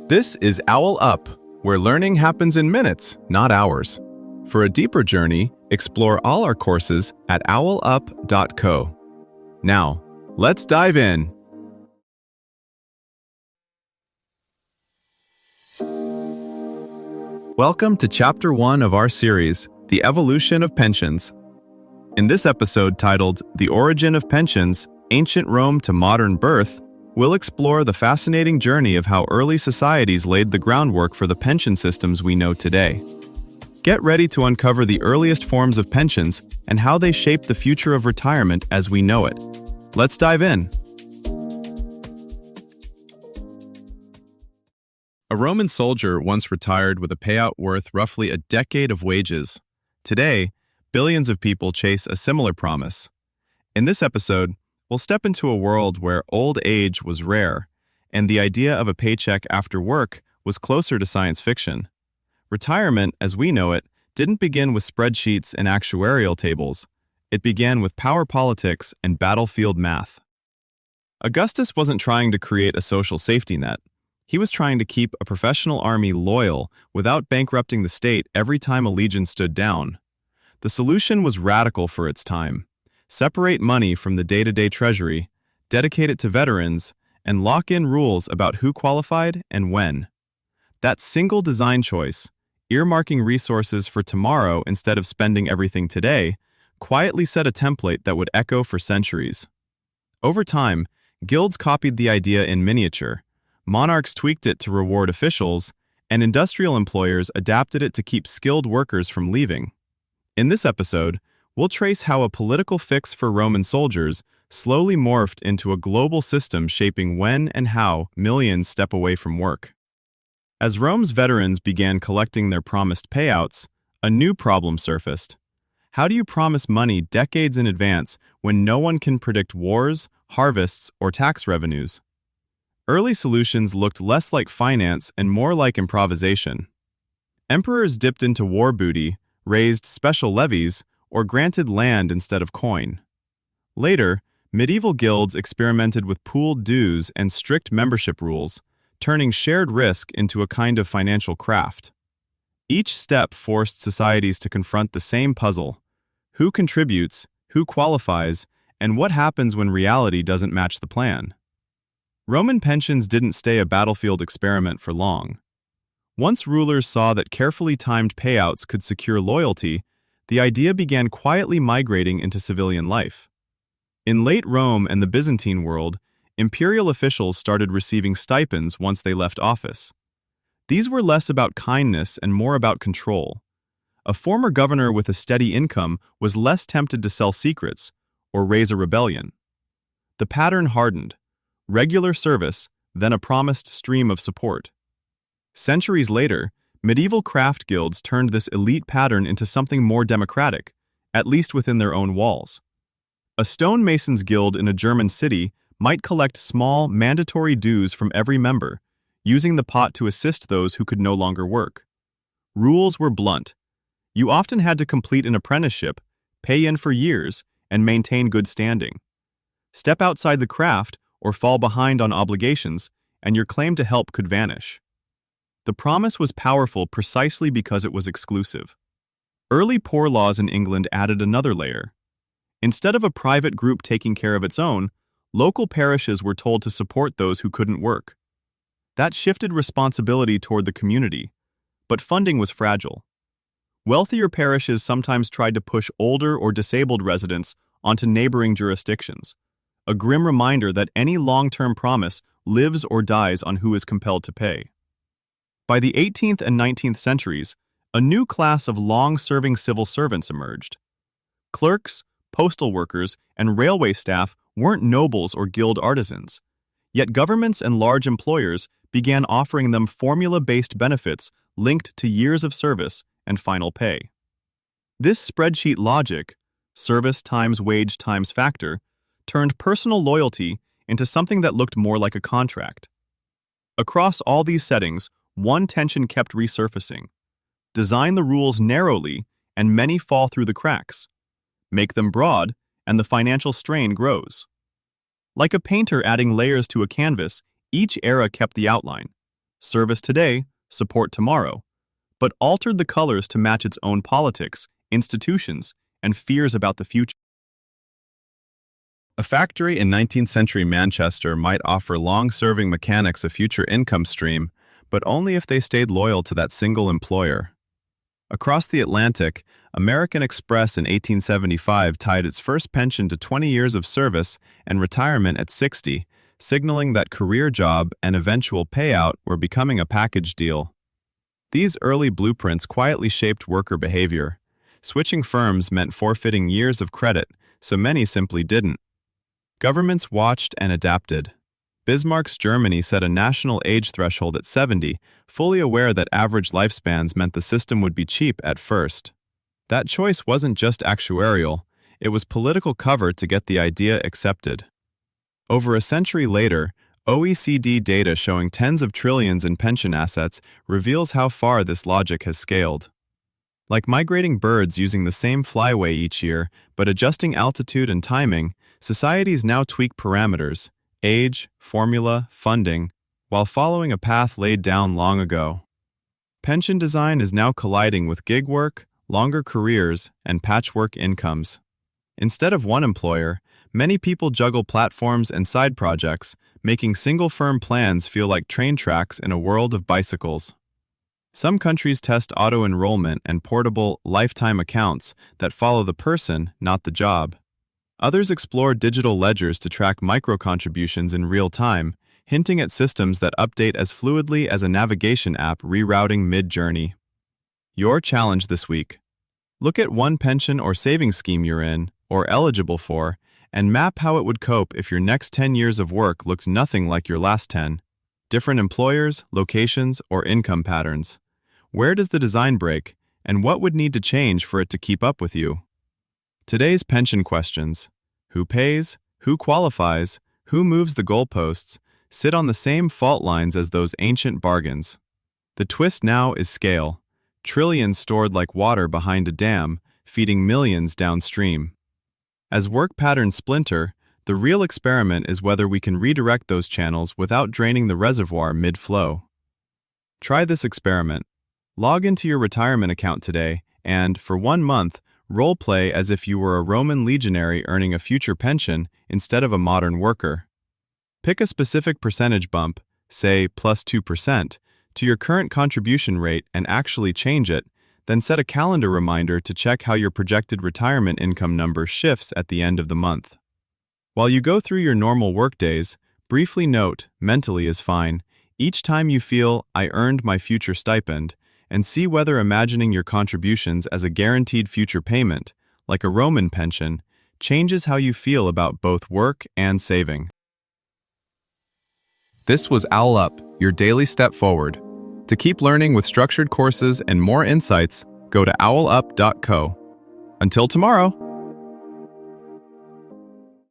This is OwlUp, where learning happens in minutes, not hours. For a deeper journey, explore all our courses at owlup.co. Now, let's dive in. Welcome to Chapter 1 of our series, The Evolution of Pensions. In this episode titled The Origin of Pensions, Ancient Rome to Modern Birth, we'll explore the fascinating journey of how early societies laid the groundwork for the pension systems we know today. Get ready to uncover the earliest forms of pensions and how they shaped the future of retirement as we know it. Let's dive in. A Roman soldier once retired with a payout worth roughly a decade of wages. Today, billions of people chase a similar promise. In this episode, we'll step into a world where old age was rare, and the idea of a paycheck after work was closer to science fiction. Retirement, as we know it, didn't begin with spreadsheets and actuarial tables. It began with power politics and battlefield math. Augustus wasn't trying to create a social safety net. He was trying to keep a professional army loyal without bankrupting the state every time a legion stood down. The solution was radical for its time. Separate money from the day-to-day treasury, dedicate it to veterans, and lock in rules about who qualified and when. That single design choice, earmarking resources for tomorrow instead of spending everything today, quietly set a template that would echo for centuries. Over time, guilds copied the idea in miniature, monarchs tweaked it to reward officials, and industrial employers adapted it to keep skilled workers from leaving. In this episode, we'll trace how a political fix for Roman soldiers slowly morphed into a global system shaping when and how millions step away from work. As Rome's veterans began collecting their promised payouts, a new problem surfaced. How do you promise money decades in advance when no one can predict wars, harvests, or tax revenues? Early solutions looked less like finance and more like improvisation. Emperors dipped into war booty, raised special levies, or granted land instead of coin. Later, medieval guilds experimented with pooled dues and strict membership rules, turning shared risk into a kind of financial craft. Each step forced societies to confront the same puzzle: who contributes, who qualifies, and what happens when reality doesn't match the plan. Roman pensions didn't stay a battlefield experiment for long. Once rulers saw that carefully timed payouts could secure loyalty, the idea began quietly migrating into civilian life. In late Rome and the Byzantine world, imperial officials started receiving stipends once they left office. These were less about kindness and more about control. A former governor with a steady income was less tempted to sell secrets or raise a rebellion. The pattern hardened: regular service, then a promised stream of support. Centuries later, medieval craft guilds turned this elite pattern into something more democratic, at least within their own walls. A stonemason's guild in a German city might collect small, mandatory dues from every member, using the pot to assist those who could no longer work. Rules were blunt. You often had to complete an apprenticeship, pay in for years, and maintain good standing. Step outside the craft or fall behind on obligations, and your claim to help could vanish. The promise was powerful precisely because it was exclusive. Early poor laws in England added another layer. Instead of a private group taking care of its own, local parishes were told to support those who couldn't work. That shifted responsibility toward the community, but funding was fragile. Wealthier parishes sometimes tried to push older or disabled residents onto neighboring jurisdictions, a grim reminder that any long-term promise lives or dies on who is compelled to pay. By the 18th and 19th centuries, a new class of long-serving civil servants emerged. Clerks, postal workers, and railway staff weren't nobles or guild artisans, yet governments and large employers began offering them formula-based benefits linked to years of service and final pay. This spreadsheet logic, service times wage times factor, turned personal loyalty into something that looked more like a contract. Across all these settings, one tension kept resurfacing. Design the rules narrowly, and many fall through the cracks. Make them broad, and the financial strain grows. Like a painter adding layers to a canvas, each era kept the outline, service today, support tomorrow, but altered the colors to match its own politics, institutions, and fears about the future. A factory in 19th century Manchester might offer long-serving mechanics a future income stream, but only if they stayed loyal to that single employer. Across the Atlantic, American Express in 1875 tied its first pension to 20 years of service and retirement at 60, signaling that career job and eventual payout were becoming a package deal. These early blueprints quietly shaped worker behavior. Switching firms meant forfeiting years of credit, so many simply didn't. Governments watched and adapted. Bismarck's Germany set a national age threshold at 70, fully aware that average lifespans meant the system would be cheap at first. That choice wasn't just actuarial, it was political cover to get the idea accepted. Over a century later, OECD data showing tens of trillions in pension assets reveals how far this logic has scaled. Like migrating birds using the same flyway each year, but adjusting altitude and timing, societies now tweak parameters, age, formula, funding, while following a path laid down long ago. Pension design is now colliding with gig work, longer careers, and patchwork incomes. Instead of one employer, many people juggle platforms and side projects, making single-firm plans feel like train tracks in a world of bicycles. Some countries test auto-enrollment and portable, lifetime accounts that follow the person, not the job. Others explore digital ledgers to track micro-contributions in real time, hinting at systems that update as fluidly as a navigation app rerouting mid-journey. Your challenge this week. Look at one pension or savings scheme you're in, or eligible for, and map how it would cope if your next 10 years of work looked nothing like your last 10. Different employers, locations, or income patterns. Where does the design break, and what would need to change for it to keep up with you? Today's pension questions: who pays, who qualifies, who moves the goalposts, sit on the same fault lines as those ancient bargains. The twist now is scale. Trillions stored like water behind a dam, feeding millions downstream. As work patterns splinter, the real experiment is whether we can redirect those channels without draining the reservoir mid-flow. Try this experiment. Log into your retirement account today and, for 1 month, role-play as if you were a Roman legionary earning a future pension instead of a modern worker. Pick a specific percentage bump, say plus 2%, to your current contribution rate and actually change it, then set a calendar reminder to check how your projected retirement income number shifts at the end of the month. While you go through your normal workdays, briefly note, mentally is fine, each time you feel, I earned my future stipend, and see whether imagining your contributions as a guaranteed future payment, like a Roman pension, changes how you feel about both work and saving. This was OwlUp, your daily step forward. To keep learning with structured courses and more insights, go to owlup.co. Until tomorrow!